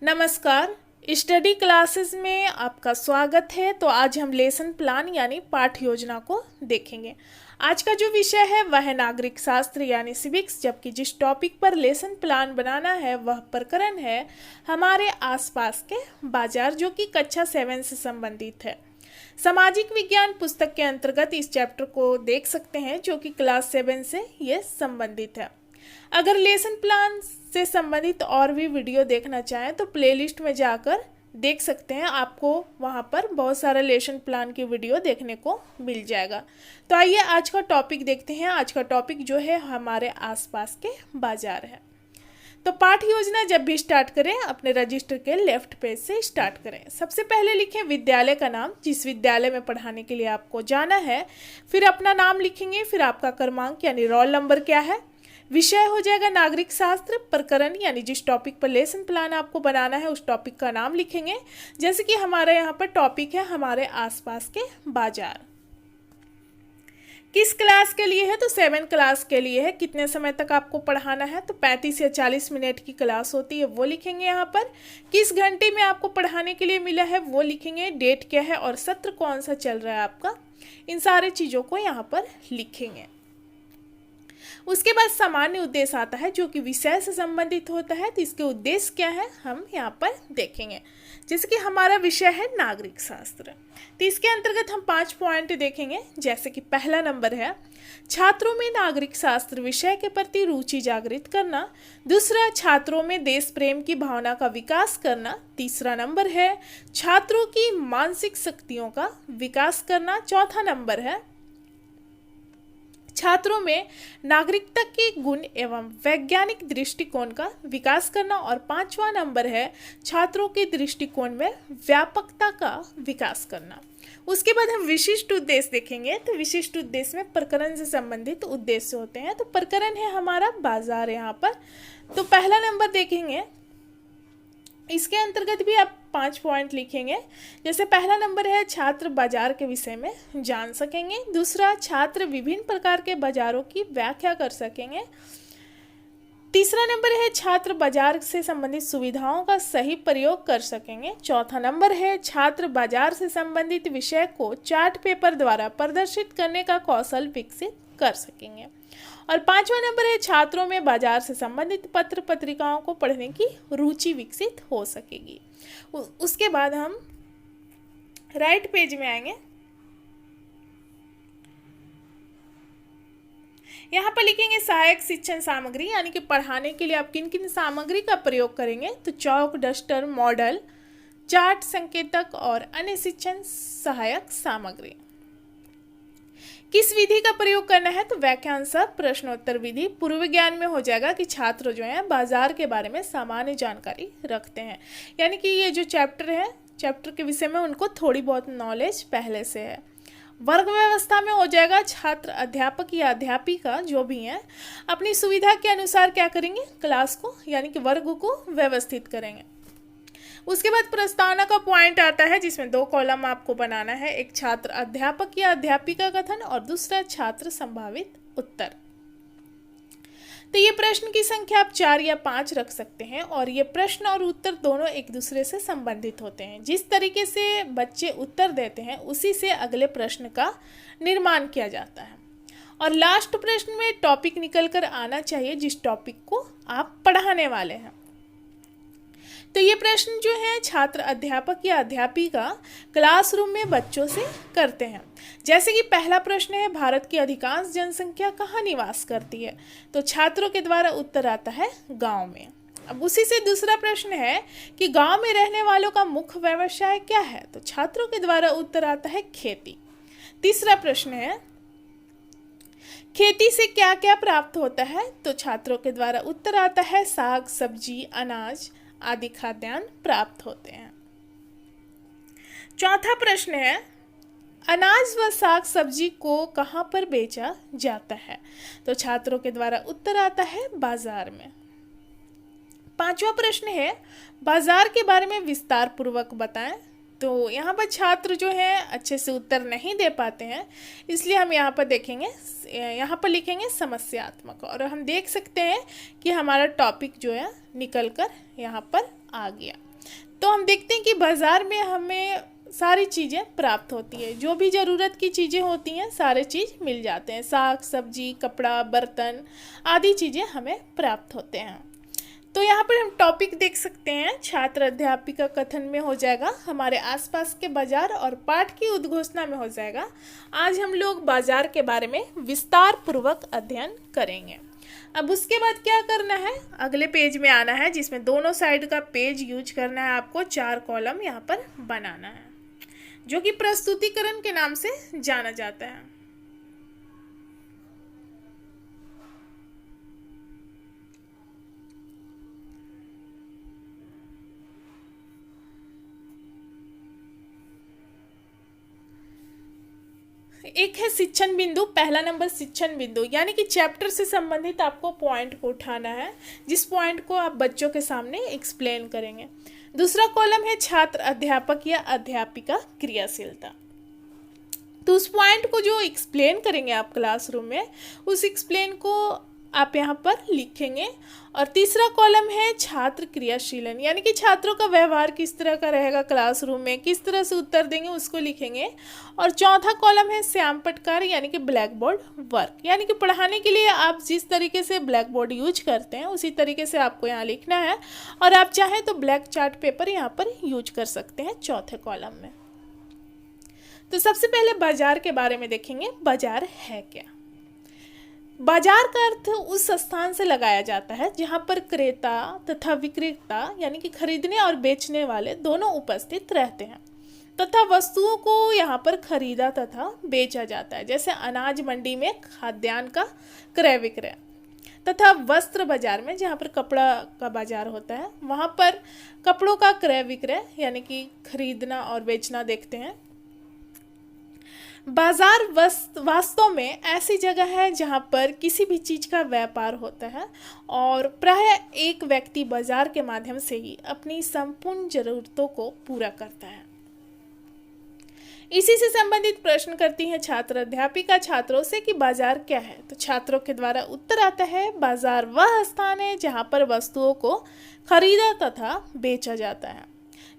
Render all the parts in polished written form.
नमस्कार। Study classes में आपका स्वागत है। तो आज हम लेसन प्लान यानी पाठ योजना को देखेंगे। आज का जो विषय है वह है नागरिक शास्त्र यानी सिविक्स, जबकि जिस टॉपिक पर लेसन प्लान बनाना है वह प्रकरण है हमारे आसपास के बाजार, जो कि कक्षा 7 से संबंधित है। सामाजिक विज्ञान पुस्तक के अंतर्गत इस चैप्टर को देख सकते हैं, जो कि क्लास 7 से ये संबंधित है। अगर लेसन प्लान से संबंधित और भी वीडियो देखना चाहें तो प्लेलिस्ट में जाकर देख सकते हैं, आपको वहां पर बहुत सारा लेसन प्लान की वीडियो देखने को मिल जाएगा। तो आइए आज का टॉपिक देखते हैं। आज का टॉपिक जो है हमारे आसपास के बाजार है। तो पाठ योजना जब भी स्टार्ट करें अपने रजिस्टर के लेफ्ट पेज से स्टार्ट करें। सबसे पहले लिखें विद्यालय का नाम, जिस विद्यालय में पढ़ाने के लिए आपको जाना है। फिर अपना नाम लिखेंगे, फिर आपका क्रमांक यानी रोल नंबर क्या है। विषय हो जाएगा नागरिक शास्त्र। प्रकरण यानी जिस टॉपिक पर लेसन प्लान आपको बनाना है उस टॉपिक का नाम लिखेंगे। जैसे कि हमारे यहाँ पर टॉपिक है हमारे आसपास के बाजार। किस क्लास के लिए है तो 7 क्लास के लिए है। कितने समय तक आपको पढ़ाना है तो 35 या 40 मिनट की क्लास होती है, वो लिखेंगे यहाँ पर। किस घंटे में आपको पढ़ाने के लिए मिला है वो लिखेंगे। डेट क्या है और सत्र कौन सा चल रहा है आपका, इन सारी चीज़ों को यहाँ पर लिखेंगे। उसके बाद सामान्य उद्देश्य आता है, जो कि विषय से संबंधित होता है। तो इसके उद्देश्य क्या है हम यहाँ पर देखेंगे। जैसे कि हमारा विषय है नागरिक शास्त्र, तो इसके अंतर्गत हम 5 पॉइंट देखेंगे। जैसे कि पहला नंबर है छात्रों में नागरिक शास्त्र विषय के प्रति रुचि जागृत करना। दूसरा, छात्रों में देश प्रेम की भावना का विकास करना। तीसरा नंबर है छात्रों की मानसिक शक्तियों का विकास करना। चौथा नंबर है छात्रों में नागरिकता के गुण एवं वैज्ञानिक दृष्टिकोण का विकास करना। और 5वां नंबर है छात्रों के दृष्टिकोण में व्यापकता का विकास करना। उसके बाद हम विशिष्ट उद्देश्य देखेंगे। तो विशिष्ट उद्देश्य में प्रकरण से संबंधित उद्देश्य होते हैं। तो प्रकरण है हमारा बाजार यहाँ पर। तो पहला नंबर देखेंगे, इसके अंतर्गत भी आप 5 पॉइंट लिखेंगे। जैसे पहला नंबर है छात्र बाजार के विषय में जान सकेंगे। दूसरा, छात्र विभिन्न प्रकार के बाजारों की व्याख्या कर सकेंगे। तीसरा नंबर है छात्र बाजार से संबंधित सुविधाओं का सही प्रयोग कर सकेंगे। चौथा नंबर है छात्र बाजार से संबंधित विषय को चार्ट पेपर द्वारा प्रदर्शित करने का कौशल विकसित कर सकेंगे। और 5वां नंबर है छात्रों में बाजार से संबंधित पत्र पत्रिकाओं को पढ़ने की रुचि विकसित हो सकेगी। उसके बाद हम राइट पेज में आएंगे। यहाँ पर लिखेंगे सहायक शिक्षण सामग्री, यानी कि पढ़ाने के लिए आप किन किन सामग्री का प्रयोग करेंगे। तो चौक, डस्टर, मॉडल, चार्ट, संकेतक और अन्य शिक्षण सहायक सामग्री। किस विधि का प्रयोग करना है तो वाक्यांश प्रश्नोत्तर विधि। पूर्व ज्ञान में हो जाएगा कि छात्र जो है बाजार के बारे में सामान्य जानकारी रखते हैं, यानी कि ये जो चैप्टर है, चैप्टर के विषय में उनको थोड़ी बहुत नॉलेज पहले से है। वर्ग व्यवस्था में हो जाएगा छात्र अध्यापक या अध्यापिका जो भी हैं अपनी सुविधा के अनुसार क्या करेंगे, क्लास को यानी कि वर्ग को व्यवस्थित करेंगे। उसके बाद प्रस्तावना का पॉइंट आता है, जिसमें 2 कॉलम आपको बनाना है। एक छात्र अध्यापक या अध्यापिका कथन और दूसरा छात्र संभावित उत्तर। तो ये प्रश्न की संख्या आप 4 या 5 रख सकते हैं और ये प्रश्न और उत्तर दोनों एक दूसरे से संबंधित होते हैं। जिस तरीके से बच्चे उत्तर देते हैं उसी से अगले प्रश्न का निर्माण किया जाता है। और लास्ट प्रश्न में टॉपिक निकल कर आना चाहिए जिस टॉपिक को आप पढ़ाने वाले हैं। तो ये प्रश्न जो है छात्र अध्यापक या अध्यापिका क्लासरूम में बच्चों से करते हैं। जैसे कि पहला प्रश्न है भारत की अधिकांश जनसंख्या कहाँ निवास करती है, तो छात्रों के द्वारा उत्तर आता है गांव में। अब उसी से दूसरा प्रश्न है कि गांव में रहने वालों का मुख्य व्यवसाय क्या है, तो छात्रों के द्वारा उत्तर आता है खेती। तीसरा प्रश्न है खेती से क्या क्या प्राप्त होता है, तो छात्रों के द्वारा उत्तर आता है साग, सब्जी, अनाज आदि खाद्यान्न प्राप्त होते हैं। चौथा प्रश्न है अनाज व साग सब्जी को कहाँ पर बेचा जाता है, तो छात्रों के द्वारा उत्तर आता है बाजार में। 5वां प्रश्न है बाजार के बारे में विस्तार पूर्वक बताएं, तो यहाँ पर छात्र जो है अच्छे से उत्तर नहीं दे पाते हैं, इसलिए हम यहाँ पर देखेंगे, यहाँ पर लिखेंगे समस्यात्मक। और हम देख सकते हैं कि हमारा टॉपिक जो है निकल कर यहाँ पर आ गया। तो हम देखते हैं कि बाज़ार में हमें सारी चीज़ें प्राप्त होती है, जो भी ज़रूरत की चीज़ें होती हैं सारे चीज़ मिल जाते हैं, साग सब्जी कपड़ा बर्तन आदि चीज़ें हमें प्राप्त होते हैं। तो यहाँ पर हम टॉपिक देख सकते हैं, छात्र अध्यापिका कथन में हो जाएगा हमारे आसपास के बाजार, और पाठ की उद्घोषणा में हो जाएगा आज हम लोग बाजार के बारे में विस्तार पूर्वक अध्ययन करेंगे। अब उसके बाद क्या करना है, अगले पेज में आना है जिसमें दोनों साइड का पेज यूज करना है, आपको 4 कॉलम यहाँ पर बनाना है जो कि प्रस्तुतिकरण के नाम से जाना जाता है। एक है शिक्षण बिंदु, पहला नंबर शिक्षण बिंदु, यानी कि चैप्टर से संबंधित आपको पॉइंट को उठाना है, जिस पॉइंट को आप बच्चों के सामने एक्सप्लेन करेंगे। दूसरा कॉलम है छात्र अध्यापक या अध्यापिका क्रियाशीलता, तो उस पॉइंट को जो एक्सप्लेन करेंगे आप क्लासरूम में, उस एक्सप्लेन को आप यहाँ पर लिखेंगे। और तीसरा कॉलम है छात्र क्रियाशीलन, यानी कि छात्रों का व्यवहार किस तरह का रहेगा क्लासरूम में, किस तरह से उत्तर देंगे उसको लिखेंगे। और चौथा कॉलम है श्याम पटकार, यानी कि ब्लैक बोर्ड वर्क, यानी कि पढ़ाने के लिए आप जिस तरीके से ब्लैक बोर्ड यूज करते हैं उसी तरीके से आपको यहाँ लिखना है, और आप चाहें तो ब्लैक चार्ट पेपर यहाँ पर यूज कर सकते हैं चौथे कॉलम में। तो सबसे पहले बाजार के बारे में देखेंगे, बाजार है क्या। बाजार का अर्थ उस स्थान से लगाया जाता है जहां पर क्रेता तथा विक्रेता यानी कि खरीदने और बेचने वाले दोनों उपस्थित रहते हैं तथा वस्तुओं को यहाँ पर खरीदा तथा बेचा जाता है, जैसे अनाज मंडी में खाद्यान्न का क्रय विक्रय, तथा वस्त्र बाजार में जहाँ पर कपड़ा का बाजार होता है वहाँ पर कपड़ों का क्रय विक्रय यानी कि खरीदना और बेचना देखते हैं। बाजार वास्तव में ऐसी जगह है जहाँ पर किसी भी चीज़ का व्यापार होता है और प्रायः एक व्यक्ति बाजार के माध्यम से ही अपनी संपूर्ण जरूरतों को पूरा करता है। इसी से संबंधित प्रश्न करती है छात्र अध्यापिका छात्रों से कि बाजार क्या है, तो छात्रों के द्वारा उत्तर आता है बाजार वह स्थान है जहाँ पर वस्तुओं को खरीदा तथा बेचा जाता है।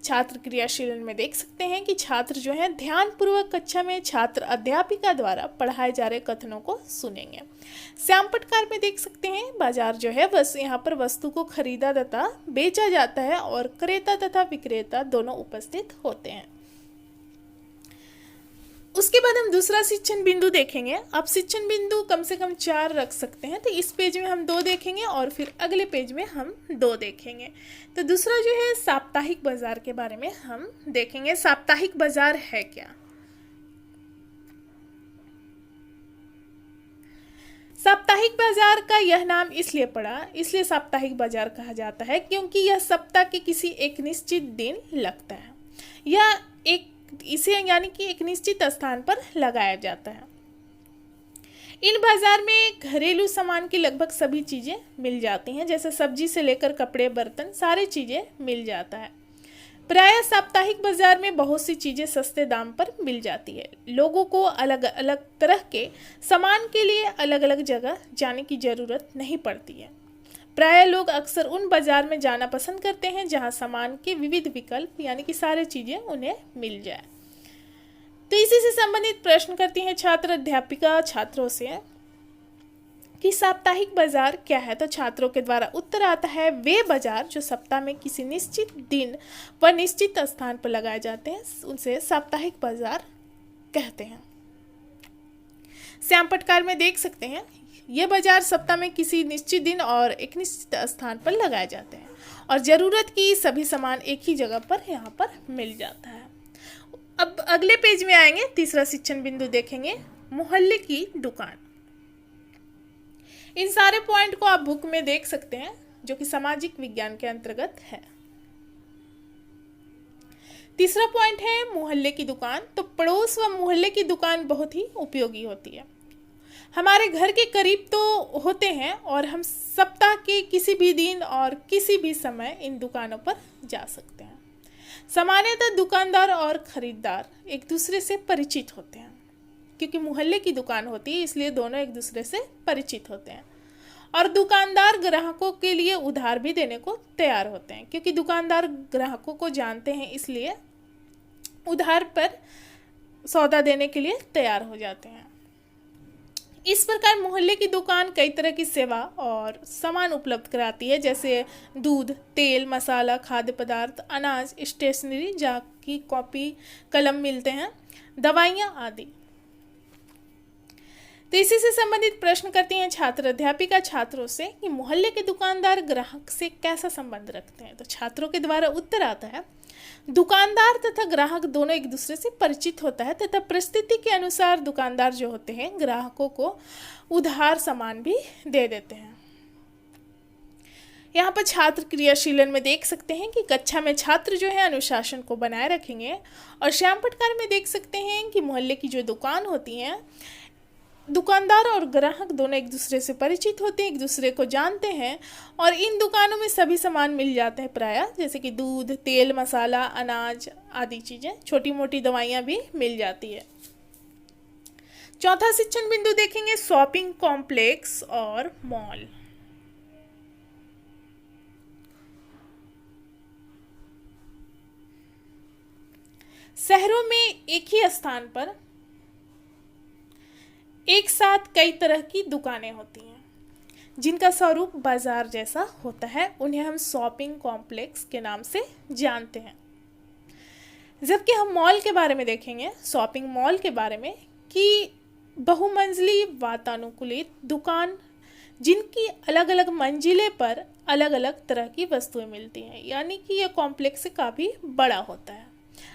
छात्र क्रियाशीलन में देख सकते हैं कि छात्र जो है ध्यानपूर्वक कक्षा में छात्र अध्यापिका द्वारा पढ़ाए जा रहे कथनों को सुनेंगे। श्याम पटकार में देख सकते हैं बाजार जो है बस यहाँ पर वस्तु को खरीदा तथा बेचा जाता है और क्रेता तथा विक्रेता दोनों उपस्थित होते हैं। उसके बाद हम दूसरा शिक्षण बिंदु देखेंगे। अब शिक्षण बिंदु कम से कम 4 रख सकते हैं, तो इस पेज में हम 2 देखेंगे और फिर अगले पेज में हम 2 देखेंगे। तो दूसरा जो है साप्ताहिक बाजार के बारे में हम देखेंगे। साप्ताहिक बाजार है क्या। साप्ताहिक बाजार का यह नाम इसलिए पड़ा, इसलिए साप्ताहिक बाजार कहा जाता है क्योंकि यह सप्ताह के किसी एक निश्चित दिन लगता है या इसे यानी कि एक निश्चित स्थान पर लगाया जाता है। इन बाजार में घरेलू सामान की लगभग सभी चीज़ें मिल जाती हैं, जैसे सब्जी से लेकर कपड़े बर्तन सारी चीज़ें मिल जाता है। प्रायः साप्ताहिक बाजार में बहुत सी चीज़ें सस्ते दाम पर मिल जाती है। लोगों को अलग अलग तरह के सामान के लिए अलग अलग जगह जाने की ज़रूरत नहीं पड़ती है। प्रायः लोग अक्सर उन बाजार में जाना पसंद करते हैं जहां सामान के विविध विकल्प यानी कि सारी चीज़ें उन्हें मिल जाए। तो इसी से संबंधित प्रश्न करती हैं छात्र अध्यापिका छात्रों से कि साप्ताहिक बाजार क्या है, तो छात्रों के द्वारा उत्तर आता है वे बाजार जो सप्ताह में किसी निश्चित दिन व निश्चित स्थान पर लगाए जाते हैं उनसे साप्ताहिक बाजार कहते हैं। श्याम पटकार में देख सकते हैं ये बाजार सप्ताह में किसी निश्चित दिन और एक निश्चित स्थान पर लगाए जाते हैं और ज़रूरत की सभी सामान एक ही जगह पर यहाँ पर मिल जाता है। अब अगले पेज में आएंगे, तीसरा शिक्षण बिंदु देखेंगे, मोहल्ले की दुकान। इन सारे पॉइंट को आप बुक में देख सकते हैं जो कि सामाजिक विज्ञान के अंतर्गत है। तीसरा पॉइंट है मोहल्ले की दुकान। तो पड़ोस व मोहल्ले की दुकान बहुत ही उपयोगी होती है। हमारे घर के करीब तो होते हैं और हम सप्ताह के किसी भी दिन और किसी भी समय इन दुकानों पर जा सकते हैं। सामान्यतः दुकानदार और खरीदार एक दूसरे से परिचित होते हैं क्योंकि मोहल्ले की दुकान होती है, इसलिए दोनों एक दूसरे से परिचित होते हैं और दुकानदार ग्राहकों के लिए उधार भी देने को तैयार होते हैं, क्योंकि दुकानदार ग्राहकों को जानते हैं, इसलिए उधार पर सौदा देने के लिए तैयार हो जाते हैं। इस प्रकार मोहल्ले की दुकान कई तरह की सेवा और सामान उपलब्ध कराती है, जैसे दूध, तेल, मसाला, खाद्य पदार्थ, अनाज, स्टेशनरी, जहाँ की कॉपी कलम मिलते हैं, दवाइयाँ आदि। तो इसी से संबंधित प्रश्न करती हैं छात्र अध्यापिका छात्रों से कि मोहल्ले के दुकानदार ग्राहक से कैसा संबंध रखते हैं। तो छात्रों के द्वारा उत्तर आता है, दुकानदार तथा ग्राहक दोनों एक दूसरे से परिचित होता है तथा परिस्थिति के अनुसार दुकानदार जो होते हैं ग्राहकों को उधार सामान भी दे देते हैं। यहाँ पर छात्र क्रियाशीलन में देख सकते हैं कि कक्षा में छात्र जो है अनुशासन को बनाए रखेंगे, और श्याम पटकार में देख सकते हैं कि मोहल्ले की जो दुकान होती हैं, दुकानदार और ग्राहक दोनों एक दूसरे से परिचित होते हैं, एक दूसरे को जानते हैं, और इन दुकानों में सभी सामान मिल जाते हैं प्रायः, जैसे कि दूध, तेल, मसाला, अनाज आदि चीज़ें, छोटी मोटी दवाइयाँ भी मिल जाती है। चौथा शिक्षण बिंदु देखेंगे शॉपिंग कॉम्प्लेक्स और मॉल। शहरों में एक ही स्थान पर एक साथ कई तरह की दुकानें होती हैं जिनका स्वरूप बाजार जैसा होता है, उन्हें हम शॉपिंग कॉम्प्लेक्स के नाम से जानते हैं। जबकि हम मॉल के बारे में देखेंगे, शॉपिंग मॉल के बारे में, कि बहुमंजिली वातानुकूलित दुकान जिनकी अलग अलग मंजिले पर अलग अलग तरह की वस्तुएं मिलती हैं, यानी कि यह कॉम्प्लेक्स काफ़ी बड़ा होता है।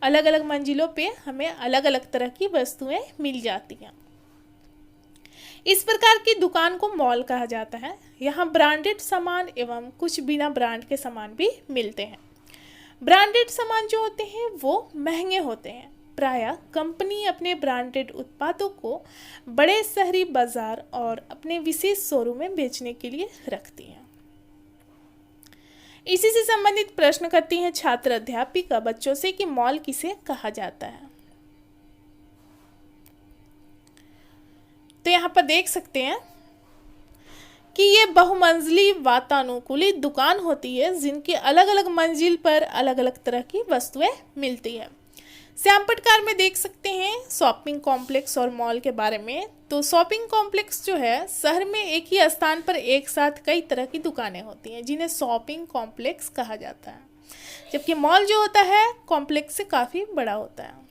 अलग अलग मंजिलों पे हमें अलग अलग तरह की वस्तुएं मिल जाती हैं। इस प्रकार की दुकान को मॉल कहा जाता है। यहाँ ब्रांडेड सामान एवं कुछ बिना ब्रांड के सामान भी मिलते हैं। ब्रांडेड सामान जो होते हैं वो महंगे होते हैं। प्रायः कंपनी अपने ब्रांडेड उत्पादों को बड़े शहरी बाजार और अपने विशेष शोरूम में बेचने के लिए रखती है। इसी से संबंधित प्रश्न करती हैं छात्र अध्यापिका बच्चों से कि मॉल किसे कहा जाता है। तो यहाँ पर देख सकते हैं कि ये बहुमंजिली वातानुकूलित दुकान होती है जिनके अलग अलग मंजिल पर अलग अलग तरह की वस्तुएं मिलती है। श्याम पटकार में देख सकते हैं शॉपिंग कॉम्प्लेक्स और मॉल के बारे में। तो शॉपिंग कॉम्प्लेक्स जो है शहर में एक ही स्थान पर एक साथ कई तरह की दुकानें होती हैं जिन्हें शॉपिंग कॉम्प्लेक्स कहा जाता है, जबकि मॉल जो होता है कॉम्प्लेक्स से काफ़ी बड़ा होता है।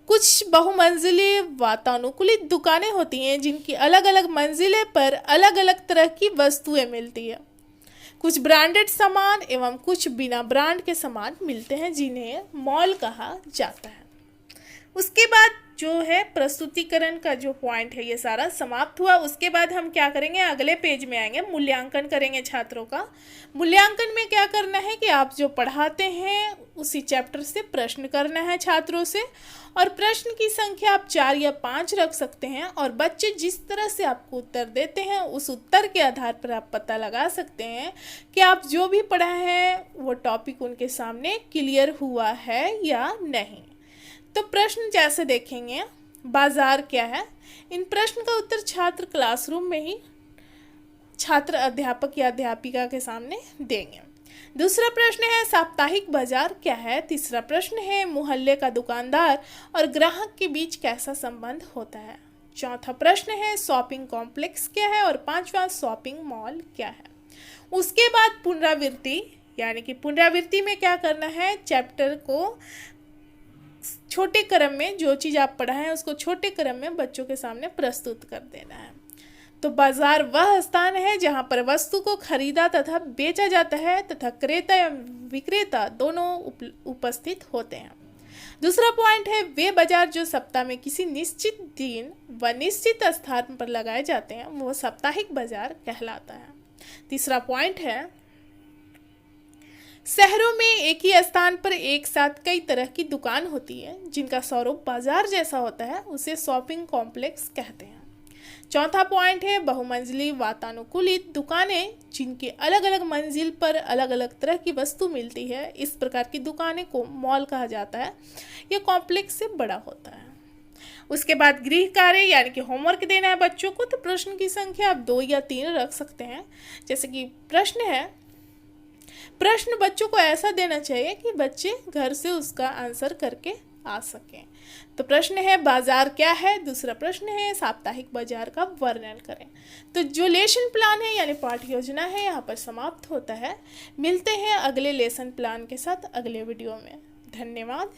कुछ बहुमंजिली वातानुकूलित दुकानें होती हैं जिनकी अलग अलग मंजिले पर अलग अलग तरह की वस्तुएं मिलती है। कुछ ब्रांडेड सामान एवं कुछ बिना ब्रांड के सामान मिलते हैं जिन्हें मॉल कहा जाता है। उसके बाद जो है प्रस्तुतिकरण का जो पॉइंट है ये सारा समाप्त हुआ। उसके बाद हम क्या करेंगे, अगले पेज में आएंगे, मूल्यांकन करेंगे छात्रों का। मूल्यांकन में क्या करना है कि आप जो पढ़ाते हैं उसी चैप्टर से प्रश्न करना है छात्रों से, और प्रश्न की संख्या आप 4 या 5 रख सकते हैं, और बच्चे जिस तरह से आपको उत्तर देते हैं उस उत्तर के आधार पर आप पता लगा सकते हैं कि आप जो भी पढ़ा है वो टॉपिक उनके सामने क्लियर हुआ है या नहीं। तो प्रश्न जैसे देखेंगे, बाजार क्या है, इन प्रश्न का उत्तर छात्र क्लासरूम में ही छात्र अध्यापक या अध्यापिका के सामने देंगे। दूसरा प्रश्न है साप्ताहिक बाजार क्या है। तीसरा प्रश्न है मोहल्ले का दुकानदार और ग्राहक के बीच कैसा संबंध होता है। चौथा प्रश्न है शॉपिंग कॉम्प्लेक्स क्या है, और पांचवा शॉपिंग मॉल क्या है। उसके बाद पुनरावृत्ति, यानी कि पुनरावृत्ति में क्या करना है, चैप्टर को छोटे क्रम में जो चीज़ आप पढ़ा है उसको छोटे क्रम में बच्चों के सामने प्रस्तुत कर देना है। तो बाजार वह स्थान है जहां पर वस्तु को खरीदा तथा बेचा जाता है तथा क्रेता एवं विक्रेता दोनों उपस्थित होते हैं। दूसरा पॉइंट है वे बाजार जो सप्ताह में किसी निश्चित दिन व निश्चित स्थान पर लगाए जाते हैं वो साप्ताहिक बाजार कहलाता है। तीसरा पॉइंट है शहरों में एक ही स्थान पर एक साथ कई तरह की दुकान होती है जिनका स्वरूप बाजार जैसा होता है, उसे शॉपिंग कॉम्प्लेक्स कहते हैं। चौथा पॉइंट है बहुमंजिली वातानुकूलित दुकानें जिनकी अलग अलग मंजिल पर अलग अलग तरह की वस्तु मिलती है, इस प्रकार की दुकानें को मॉल कहा जाता है। यह कॉम्प्लेक्स से बड़ा होता है। उसके बाद गृह कार्य यानी कि होमवर्क देना है बच्चों को, तो प्रश्न की संख्या आप 2 या 3 रख सकते हैं। जैसे कि प्रश्न बच्चों को ऐसा देना चाहिए कि बच्चे घर से उसका आंसर करके आ सकें। तो प्रश्न है बाजार क्या है, दूसरा प्रश्न है साप्ताहिक बाजार का वर्णन करें। तो जो लेसन प्लान है यानी पाठ्य योजना है यहाँ पर समाप्त होता है। मिलते हैं अगले लेसन प्लान के साथ अगले वीडियो में। धन्यवाद।